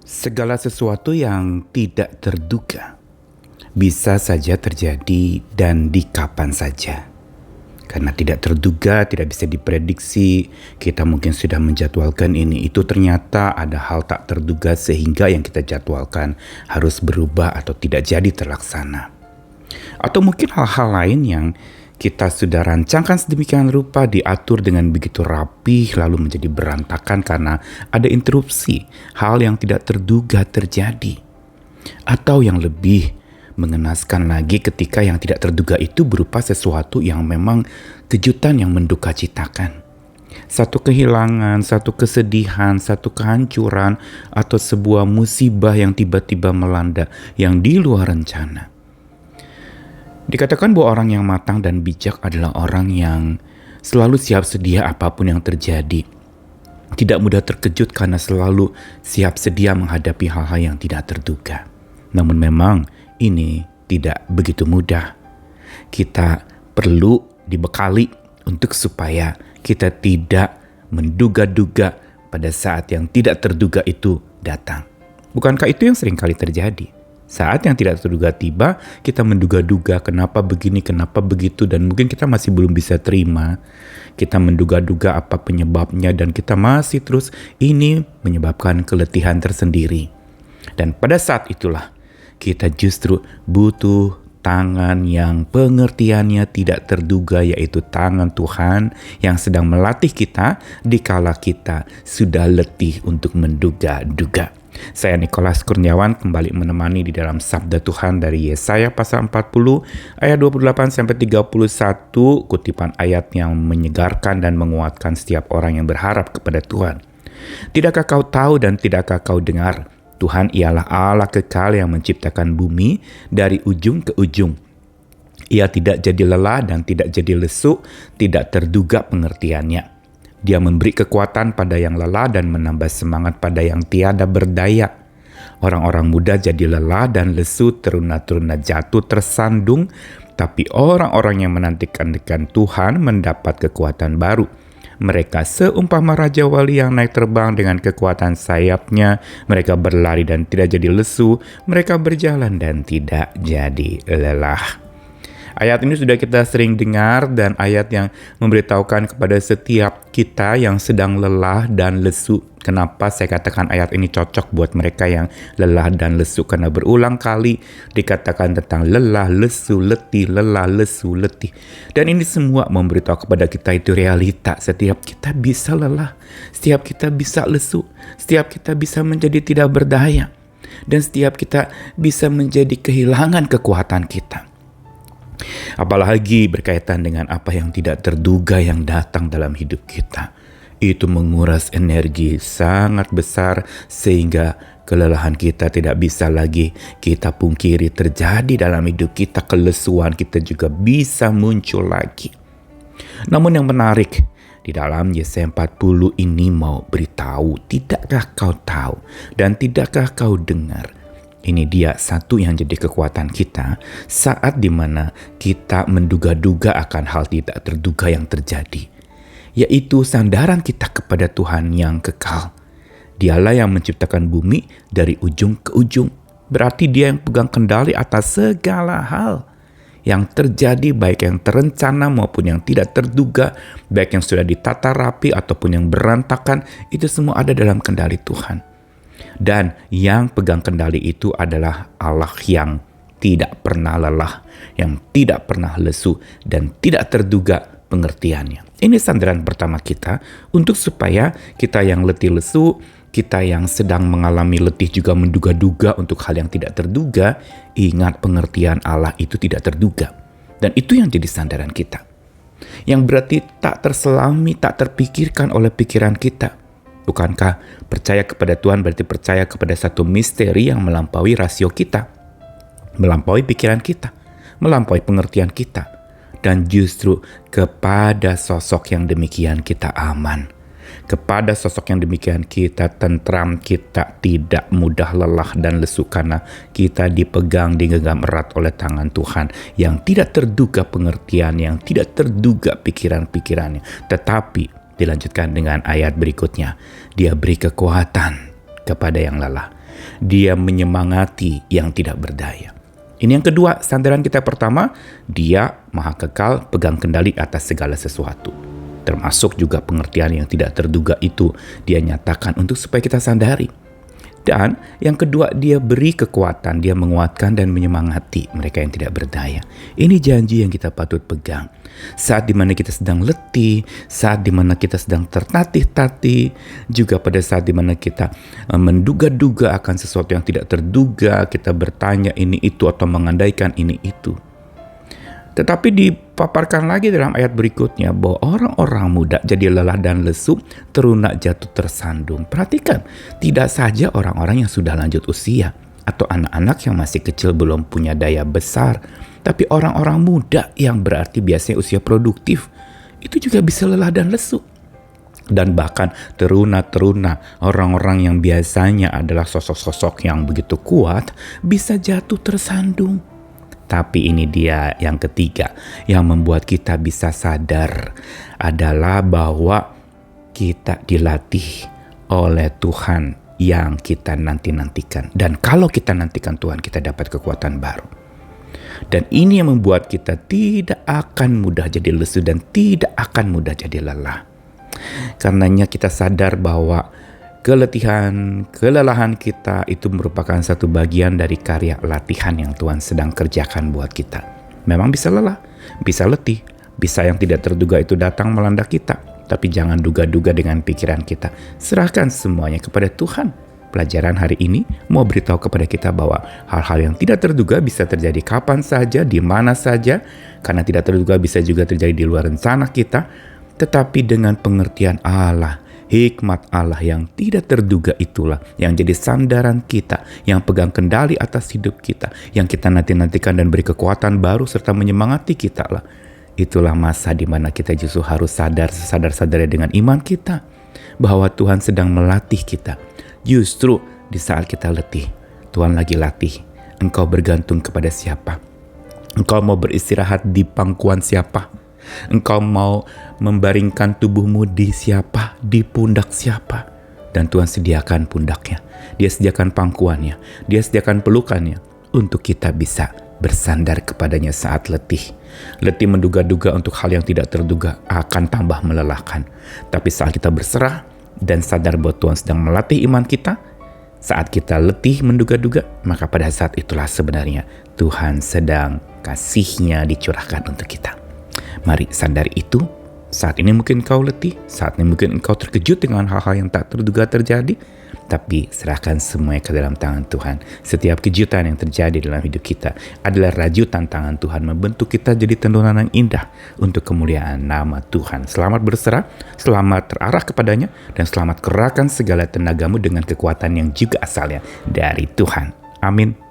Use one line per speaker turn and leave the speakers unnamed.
Segala sesuatu yang tidak terduga bisa saja terjadi dan di kapan saja. Karena tidak terduga, tidak bisa diprediksi, kita mungkin sudah menjadwalkan ini itu, ternyata ada hal tak terduga sehingga yang kita jadwalkan harus berubah atau tidak jadi terlaksana. Atau mungkin hal-hal lain yang kita sudah rancangkan sedemikian rupa, diatur dengan begitu rapih, lalu menjadi berantakan karena ada interupsi, hal yang tidak terduga terjadi. Atau yang lebih mengenaskan lagi, ketika yang tidak terduga itu berupa sesuatu yang memang kejutan yang mendukacitakan. Satu kehilangan, satu kesedihan, satu kehancuran, atau sebuah musibah yang tiba-tiba melanda yang di luar rencana. Dikatakan bahwa orang yang matang dan bijak adalah orang yang selalu siap sedia apapun yang terjadi. Tidak mudah terkejut karena selalu siap sedia menghadapi hal-hal yang tidak terduga. Namun memang ini tidak begitu mudah. Kita perlu dibekali untuk supaya kita tidak menduga-duga pada saat yang tidak terduga itu datang. Bukankah itu yang sering kali terjadi? Saat yang tidak terduga tiba, kita menduga-duga kenapa begini, kenapa begitu, dan mungkin kita masih belum bisa terima. Kita menduga-duga apa penyebabnya dan kita masih terus, ini menyebabkan keletihan tersendiri. Dan pada saat itulah kita justru butuh tangan yang pengertiannya tidak terduga, yaitu tangan Tuhan yang sedang melatih kita dikala kita sudah letih untuk menduga-duga. Saya Nikolas Kurniawan kembali menemani di dalam Sabda Tuhan dari Yesaya pasal 40 ayat 28 sampai 31, kutipan ayat yang menyegarkan dan menguatkan setiap orang yang berharap kepada Tuhan. Tidakkah kau tahu dan tidakkah kau dengar? Tuhan ialah Allah kekal yang menciptakan bumi dari ujung ke ujung. Ia tidak jadi lelah dan tidak jadi lesu, tidak terduga pengertiannya. Dia memberi kekuatan pada yang lelah dan menambah semangat pada yang tiada berdaya. Orang-orang muda jadi lelah dan lesu, teruna-teruna jatuh tersandung, tapi orang-orang yang menantikan Tuhan mendapat kekuatan baru. Mereka seumpama Raja Wali yang naik terbang dengan kekuatan sayapnya. Mereka berlari dan tidak jadi lesu, mereka berjalan dan tidak jadi lelah. Ayat ini sudah kita sering dengar dan ayat yang memberitahukan kepada setiap kita yang sedang lelah dan lesu. Kenapa saya katakan ayat ini cocok buat mereka yang lelah dan lesu? Karena berulang kali dikatakan tentang lelah, lesu, letih, lelah, lesu, letih. Dan ini semua memberitahu kepada kita itu realita. Setiap kita bisa lelah, setiap kita bisa lesu, setiap kita bisa menjadi tidak berdaya. Dan setiap kita bisa menjadi kehilangan kekuatan kita. Apalagi berkaitan dengan apa yang tidak terduga yang datang dalam hidup kita. Itu menguras energi sangat besar sehingga kelelahan kita tidak bisa lagi kita pungkiri terjadi dalam hidup kita. Kelesuan kita juga bisa muncul lagi. Namun yang menarik, di dalam Yesaya 40 ini mau beritahu, tidakkah kau tahu dan tidakkah kau dengar? Ini dia satu yang jadi kekuatan kita saat dimana kita menduga-duga akan hal tidak terduga yang terjadi. Yaitu sandaran kita kepada Tuhan yang kekal. Dialah yang menciptakan bumi dari ujung ke ujung. Berarti dia yang pegang kendali atas segala hal yang terjadi, baik yang terencana maupun yang tidak terduga, baik yang sudah ditata rapi ataupun yang berantakan, itu semua ada dalam kendali Tuhan. Dan yang pegang kendali itu adalah Allah yang tidak pernah lelah, yang tidak pernah lesu, dan tidak terduga pengertiannya. Ini sandaran pertama kita untuk supaya kita yang letih lesu, kita yang sedang mengalami letih juga menduga-duga untuk hal yang tidak terduga, ingat pengertian Allah itu tidak terduga. Dan itu yang jadi sandaran kita. Yang berarti tak terselami, tak terpikirkan oleh pikiran kita. Bukankah percaya kepada Tuhan berarti percaya kepada satu misteri yang melampaui rasio kita, melampaui pikiran kita, melampaui pengertian kita, dan justru kepada sosok yang demikian kita aman. Kepada sosok yang demikian kita tentram, kita tidak mudah lelah dan lesu karena kita dipegang, digenggam erat oleh tangan Tuhan yang tidak terduga pengertian, yang tidak terduga pikiran-pikirannya. Tetapi dilanjutkan dengan ayat berikutnya, dia beri kekuatan kepada yang lelah. Dia menyemangati yang tidak berdaya. Ini yang kedua, sandaran kita pertama, dia maha kekal, pegang kendali atas segala sesuatu. Termasuk juga pengertian yang tidak terduga itu dia nyatakan untuk supaya kita sandari. Dan yang kedua, dia beri kekuatan, dia menguatkan dan menyemangati mereka yang tidak berdaya. Ini janji yang kita patut pegang. Saat dimana kita sedang letih, saat dimana kita sedang tertatih-tatih, juga pada saat dimana kita menduga-duga akan sesuatu yang tidak terduga, kita bertanya ini itu atau mengandaikan ini itu. Tetapi dipaparkan lagi dalam ayat berikutnya bahwa orang-orang muda jadi lelah dan lesu, teruna jatuh tersandung. Perhatikan, tidak saja orang-orang yang sudah lanjut usia atau anak-anak yang masih kecil belum punya daya besar, tapi orang-orang muda yang berarti biasanya usia produktif, itu juga bisa lelah dan lesu. Dan bahkan teruna-teruna, orang-orang yang biasanya adalah sosok-sosok yang begitu kuat, bisa jatuh tersandung. Tapi ini dia yang ketiga yang membuat kita bisa sadar adalah bahwa kita dilatih oleh Tuhan yang kita nanti-nantikan. Dan kalau kita nantikan Tuhan, kita dapat kekuatan baru. Dan ini yang membuat kita tidak akan mudah jadi lesu dan tidak akan mudah jadi lelah. Karenanya kita sadar bahwa kelelahan kita itu merupakan satu bagian dari karya latihan yang Tuhan sedang kerjakan buat kita. Memang bisa lelah, bisa letih, bisa yang tidak terduga itu datang melanda kita. Tapi jangan duga-duga dengan pikiran kita. Serahkan semuanya kepada Tuhan. Pelajaran hari ini mau beritahu kepada kita bahwa hal-hal yang tidak terduga bisa terjadi kapan saja, di mana saja. Karena tidak terduga bisa juga terjadi di luar rencana kita. Tetapi dengan pengertian Allah, hikmat Allah yang tidak terduga itulah yang jadi sandaran kita, yang pegang kendali atas hidup kita, yang kita nanti-nantikan dan beri kekuatan baru serta menyemangati kita lah. Itulah masa di mana kita justru harus sadar-sadarnya dengan iman kita bahwa Tuhan sedang melatih kita. Justru di saat kita letih, Tuhan lagi latih. Engkau bergantung kepada siapa? Engkau mau beristirahat di pangkuan siapa? Engkau mau membaringkan tubuhmu di siapa? Di pundak siapa? Dan Tuhan sediakan pundaknya. Dia sediakan pangkuannya. Dia sediakan pelukannya untuk kita bisa bersandar kepadanya saat letih. Letih menduga-duga untuk hal yang tidak terduga akan tambah melelahkan. Tapi saat kita berserah dan sadar bahwa Tuhan sedang melatih iman kita, saat kita letih menduga-duga, maka pada saat itulah sebenarnya Tuhan sedang kasih-Nya dicurahkan untuk kita. Mari sadari itu. Saat ini mungkin kau letih, saat ini mungkin engkau terkejut dengan hal-hal yang tak terduga terjadi, tapi serahkan semuanya ke dalam tangan Tuhan. Setiap kejutan yang terjadi dalam hidup kita adalah rajutan tangan Tuhan membentuk kita jadi tentunan yang indah untuk kemuliaan nama Tuhan. Selamat berserah, selamat terarah kepadanya, dan selamat kerahkan segala tenagamu dengan kekuatan yang juga asalnya dari Tuhan. Amin.